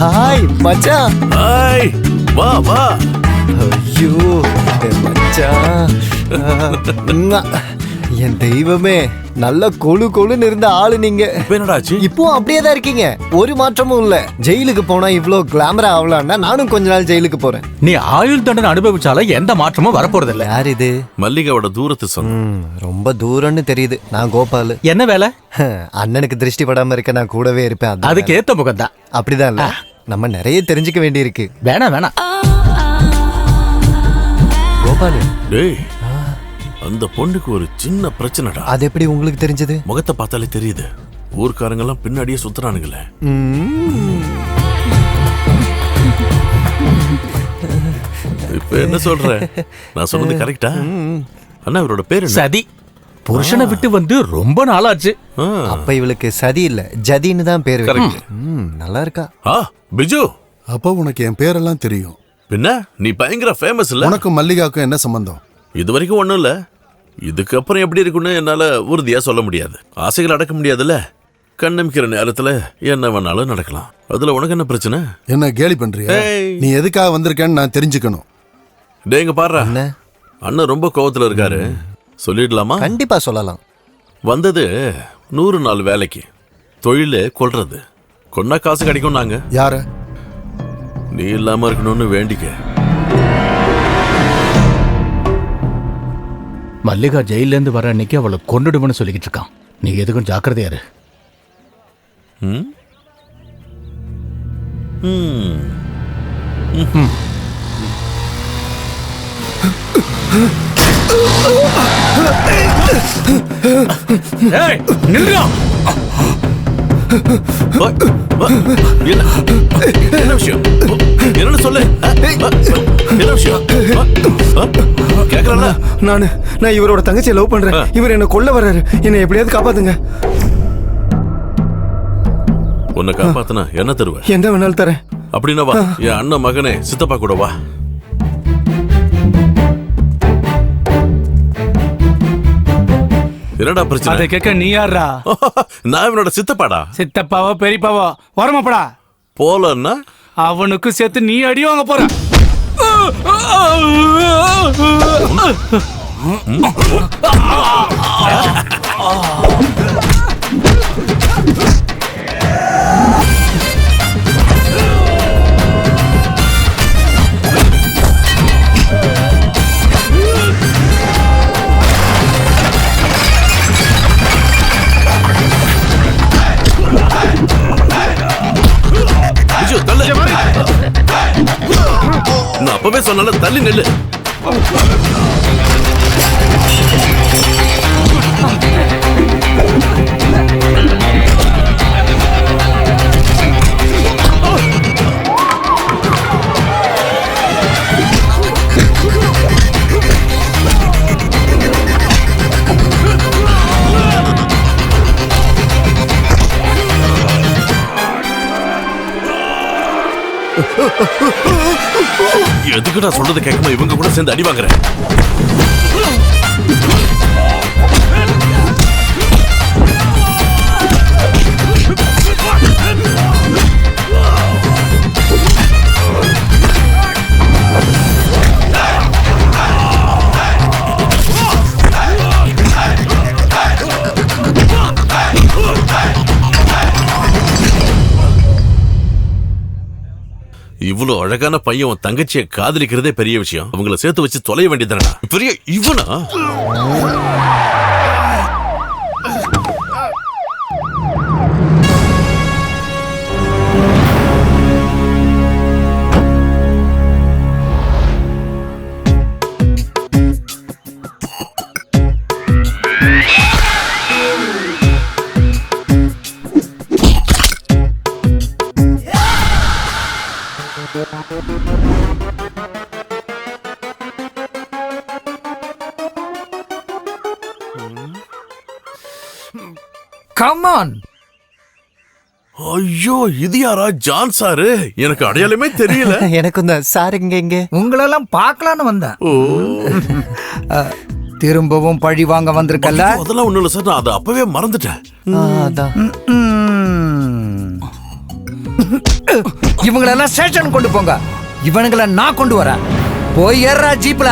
Hi மச்சான். Hi, வா வா. ஐயோ மச்சான், என் தெய்வமே, நல்ல கொழு கொழுன்னு இருந்த ஆளு நீங்க. என்னடாச்சு? இப்போ அப்படியே தான் இருக்கீங்க, ஒரு மாற்றமும் இல்ல. ஜெயிலுக்கு போனா இவ்ளோ கிளாமரா ஆகலாம்னா நானும் கொஞ்ச நாள் ஜெயிலுக்கு போறேன். நீ ஆயுள் தண்டனை அனுபவிச்சாலும் எந்த மாற்றமும் வரப்போறது இல்ல. யார் இது? மல்லிகாவோட தூரத்து சொன்ன. ரொம்ப தூரம்னு தெரியுது. நான் கோபாலு. என்ன வேலை? அண்ணனுக்கு திருஷ்டி படாம இருக்க நான் கூடவே இருப்பேன். அதுக்கு ஏத்த முகம் தான். அப்படிதான் இல்ல, நம்ம நிறைய தெரிஞ்சுக்க வேண்டி இருக்கு. வேணாம் கோபாலு, டேய், அந்த பொண்ணுக்கு ஒரு சின்ன பிரச்சனைடா. அது எப்படி உங்களுக்கு தெரிஞ்சது? முகத்தை பார்த்தாலே தெரியுது. ஊர்க்காரங்க எல்லாம் பின்னாடியே சுத்துறானுங்களே. இப்ப என்ன சொல்ற? நான் சொன்னது கரெக்டா? அண்ணா, இவரோட பேரு சதி. புருஷனை விட்டு வந்து ரொம்ப நாளாச்சு. அப்ப இவளுக்கு சதி இல்ல, ஜதின்னு தான் பேரு. நல்லா இருக்கா? பிஜு, அப்போ உனக்கு என் பேரெல்லாம் தெரியும். பின்ன நீ பயங்கர ஃபேமஸ் இல்ல? உனக்கும் மல்லிகாவுக்கும் என்ன சம்பந்தம்? இது வரைக்கும் ஒண்ணும் இல்ல. இதுக்கப்புறம் எப்படி இருக்குன்னு என்னால உறுதியா சொல்ல முடியாது. ஆசைகள் அடக்க முடியாதுல்ல. கண்ணமிக்கிற நேரத்துல என்ன வேணாலும் நடக்கலாம். அதுல உனக்கு என்ன பிரச்சனை? என்ன கேலி பண்றியா? நீ எதுக்காக வந்திருக்கேன்னு நான் தெரிஞ்சுக்கணும். டேங்க பாரு, அண்ணன் ரொம்ப கோவத்துல இருக்காரு. சொல்லிடலாமா? கண்டிப்பா சொல்லலாம். வந்தது 100 நாள் வேலைக்கு. தொழில கொல்றது. கொன்னா காசு கிடைக்கும். நாங்க யார? நீ இல்லாம இருக்கணும்னு வேண்டிக்க. மல்லிகா ஜெயில இருந்து வர அன்னைக்கு அவளை கொண்டுடுவன்னு சொல்லிக்கிட்டு இருக்கான். நீ எதுக்கும் ஜாக்கிரதையா இரு. என்ன விஷயம்? என்ன சொல்லு. என்ன விஷயம்? கேக்குறல? நான் இவரோட தங்கச்சியை லவ் பண்றேன். இவர் என்ன கொல்ல வர்றாரு. என்ன எப்படியாவது காப்பாத்துங்க. உன்னை காப்பாத்துனா என்ன தருவ? என்ன வேணாலும் தரேன். அப்படின்னா வா, என் அண்ணன் மகனே சித்தப்பா கூட வா. என்னடா பிரச்சனை? அதை கேட்க நீ யாரா? நான் இவனோட சித்தப்பாடா. சித்தப்பாவோ பெரியப்பாவோ வரமாப்படா. போலன்னா அவனுக்கு சேர்த்து நீ அடி வாங்க போற. நான் அப்பவே சொன்னால தள்ளி நெல்லு. எதுக்குடா சொல்றது கேட்காம இவங்க கூட சேர்ந்து அடி வாங்குறேன்? இவ்வளவு அழகான பையன் உன் தங்கச்சியை காதலிக்கிறதே பெரிய விஷயம். அவங்கள சேர்த்து வச்சு தொலைய வேண்டியதுடா. பெரிய இவனா? Come on. ஐயோ, இது யாரா? John sir? எனக்கு அடையாளமே தெரியல. எனக்கு இந்த சார் இங்க உங்களெல்லாம் பார்க்கலான்னு வந்தேன். திரும்பவும் பழி வாங்க வந்திருக்கல்ல? அதெல்லாம் ஒண்ணும் இல்ல சார், நான் அதை அப்பவே மறந்துட்டேன். அதான் இவங்களெல்லாம் ஸ்டேஷன் கொண்டு போங்க. இவனுங்களை நான் கொண்டு வரேன். போய் ஏறா ஜீப்ல.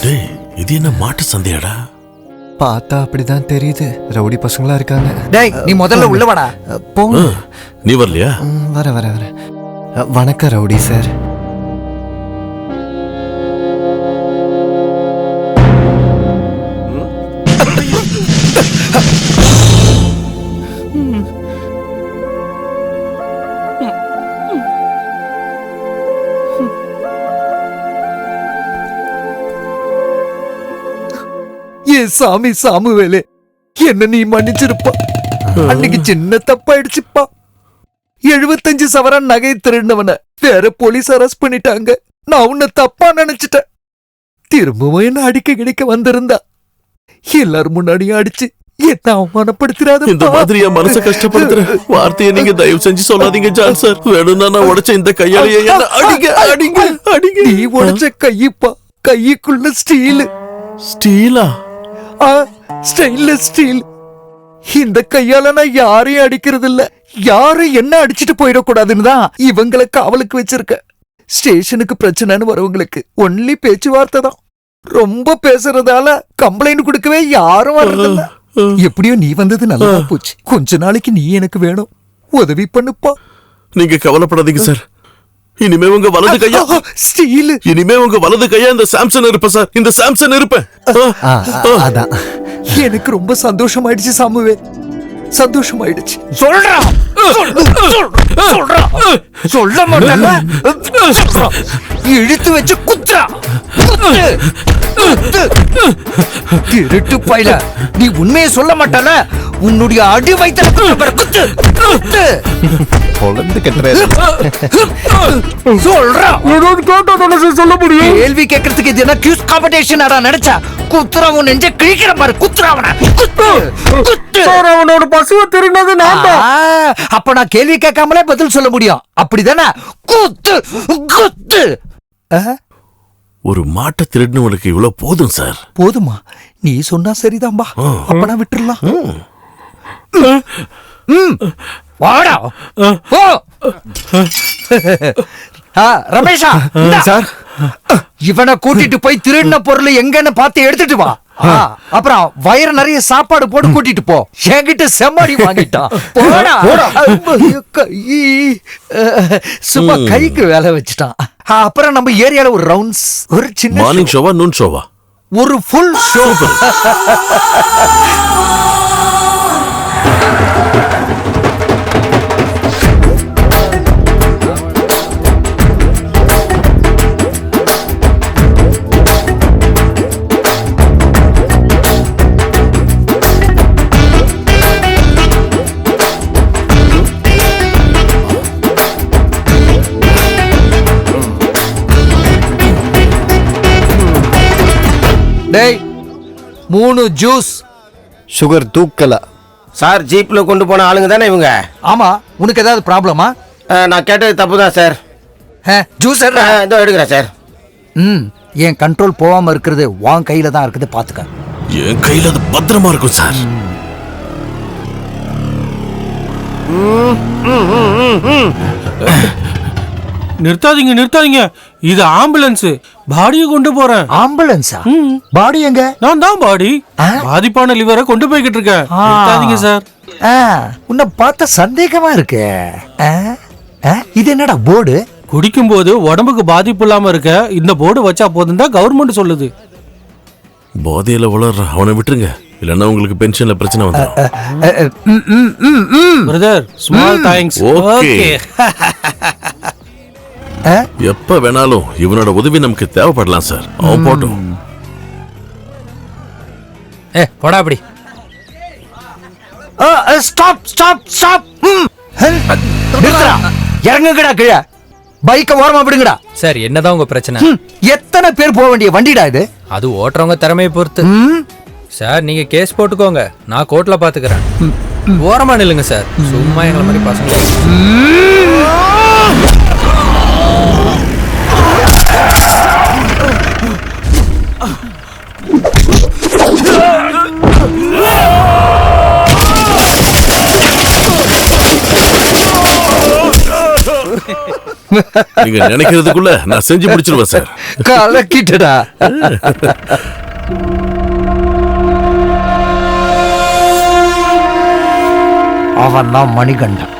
டேய், இது என்ன மாட்டு சந்தையாடா? பார்த்தா அப்படிதான் தெரியுது. ரவுடி பசங்களா இருக்காங்க. டேய், நீ முதல்ல உள்ள வாடா. போ. நீ வரலையா? வர வணக்கம் ரவுடி சார். சாமி சாமுவேலே, என்ன நீ மன்னிச்சிருப்பா. அன்னைக்கு சின்ன தப்பாயிடுச்சுப்பா. 75 சவரன் நகை திருடினவன வேற போலீஸ் அரெஸ்ட் பண்ணிட்டாங்க. நான் உன்னை தப்பா நினைச்சிட்டேன். திரும்பவும் என்ன அடிக்க கிடைக்க வந்திருந்தா எல்லாரும் முன்னாடியும் அடிச்சு என்ன அவமானப்படுத்திராத. இந்த மாதிரி என் மனசை கஷ்டப்படுத்துற வார்த்தையை நீங்க தயவு செஞ்சு சொல்லாதீங்க ஜான் சார். வேணும்னா நான் உடைச்ச இந்த கையாலேயே என்ன அடிங்க அடிங்க அடிங்க. நீ உடைச்ச கையப்பா, கைக்குள்ள ஸ்டீல். ஸ்டீலா? Stainless steel. இந்த கையால நான் யாரையும் அடிக்கிறது இல்ல. யாரும் என்ன அடிச்சிட்டு போயிடக்கூடாதுன்னு தான் இவங்களை காவலுக்கு வச்சிருக்க. ஸ்டேஷனுக்கு பிரச்சனைன்னு வரவங்களுக்கு ஒன்லி பேச்சுவார்த்தை தான். ரொம்ப பேசுறதால கம்ப்ளைண்ட் கொடுக்கவே யாரும் வர்றதில்ல. எப்படியோ நீ வந்தது நல்லா போச்சு. கொஞ்ச நாளைக்கு நீ எனக்கு வேணும். உதவி பண்ணுப்பா. நீங்க கவலைப்படாதீங்க சார். இனிமே உங்க வலது கையா ஸ்டீல். இனிமே உங்க வலது கையா இந்த சாம்சன் இருப்பேன் சார். இந்த சாம்சன் இருப்பேன். அதான் எனக்கு ரொம்ப சந்தோஷமாயிடுச்சு சாமுவே, சந்தோஷமாயிடுச்சு. சொல்றா சொல்ல மாட்டேன். இழுத்து வச்சு குத்துறா. திருட்டு பையல, நீ உண்மையை சொல்ல மாட்டால. உன்னுடைய அடி வைத்தல குத்து குத்து. பொழந்து கட்டுற. சொல்றா. சொல்ல முடியும். கேள்வி கேட்கறதுக்கு இது என்ன கியூஸ் காம்படிஷன் ஆடா நினைச்சா? குத்துற உன் நெஞ்ச கிழிக்கிற பாரு. குத்துற அவன. குத்து குத்து. அவனோட பசுவை திருடினது நான் தான். அப்ப நான் கேள்வி கேட்காமலே பதில் சொல்ல முடியும். அப்படிதானே? குத்து குத்து. ஒரு மாட்டை திருடினவனுக்கு இவ்வளவு போதும் சார். போதுமா? நீ சொன்னா சரிதான்பா. அப்பனா விட்டுறலாம். வாடா போ. ரமேஷா சார், இவனை கூட்டிட்டு போய் திருடின பொருள் எங்கன்னு பார்த்து எடுத்துட்டு வா. அப்புறம் வயிறு நிறைய சாப்பாடு போட்டு கூட்டிட்டு போ. என்கிட்ட செம்மடி வாங்கிட்டான். போடா. சும்மா கைக்கு வேலை வச்சுட்டான். அப்புறம் நம்ம ஏரியால ஒரு ரவுண்ட்ஸ், ஒரு சின்ன மார்னிங் ஷோவா நூன் ஷோவா? ஒரு ஃபுல் ஷோ. டேய், 3 ஜூஸ். Sugar தூக்கல sir. ஜீப்ல கொண்டு போன ஆளுங்க தானே இவங்க? ஆமா. உனக்கு ஏதாவது ப்ராப்ளமா? நான் கேட்டது தப்பு தான் சார். ஜூஸ் இதோ எடுக்கிறேன் சார். என் கண்ட்ரோல் போகாம இருக்கிறது உன் கையில தான் இருக்குது. பாத்துக்க. என் கையில அது பத்திரமா இருக்கும் சார். நிறுத்தாதீங்க நிறுத்தாதீங்க. இது ஆம்புலன்ஸ். பாடியை கொண்டு போறேன். ஆம்புலன்ஸா? பாடி எங்க? நான் தான் பாடி. பாதிப்பான லிவரை கொண்டு போய்கிட்டு இருக்கேன். நிறுத்தாதீங்க சார். உன்னை பார்த்த சந்தேகமா இருக்கு. இது என்னடா போர்டு? குடிக்கும் போது உடம்புக்கு பாதிப்பு இல்லாம இருக்க இந்த போர்டு வச்சா போதும் தான் கவர்மெண்ட் சொல்லுது. போதையில வளர்ற அவனை விட்டுருங்க, இல்லன்னா உங்களுக்கு பென்ஷன்ல பிரச்சனை வந்துடும். Brother, small thanks. ஓகே. எப்ப வேணாலும் இவனோட உதவி நமக்கு தேவைப்படலாம் சார். அவன் போட்டும். போடா அப்படி. Stop stop stop. இறங்குங்கடா கீழே. பைக்க ஓரமா விடுங்கடா. சார் என்னதான் உங்க பிரச்சனை? எத்தனை பேர் போக வேண்டிய வண்டிடா இது? அது ஓட்டுறவங்க திறமையை பொறுத்து. சார் நீங்க கேஸ் போட்டுக்கோங்க, நான் கோர்ட்ல பாத்துக்கிறேன். ஓரமா நில்லுங்க சார், சும்மா எங்களை மாதிரி பசங்க. நீங்க நினைக்கிறதுக்குள்ள நான் செஞ்சு முடிச்சிருவேன் சார். கலக்கிட்டடா. அவன் தான் மணிகண்டன்.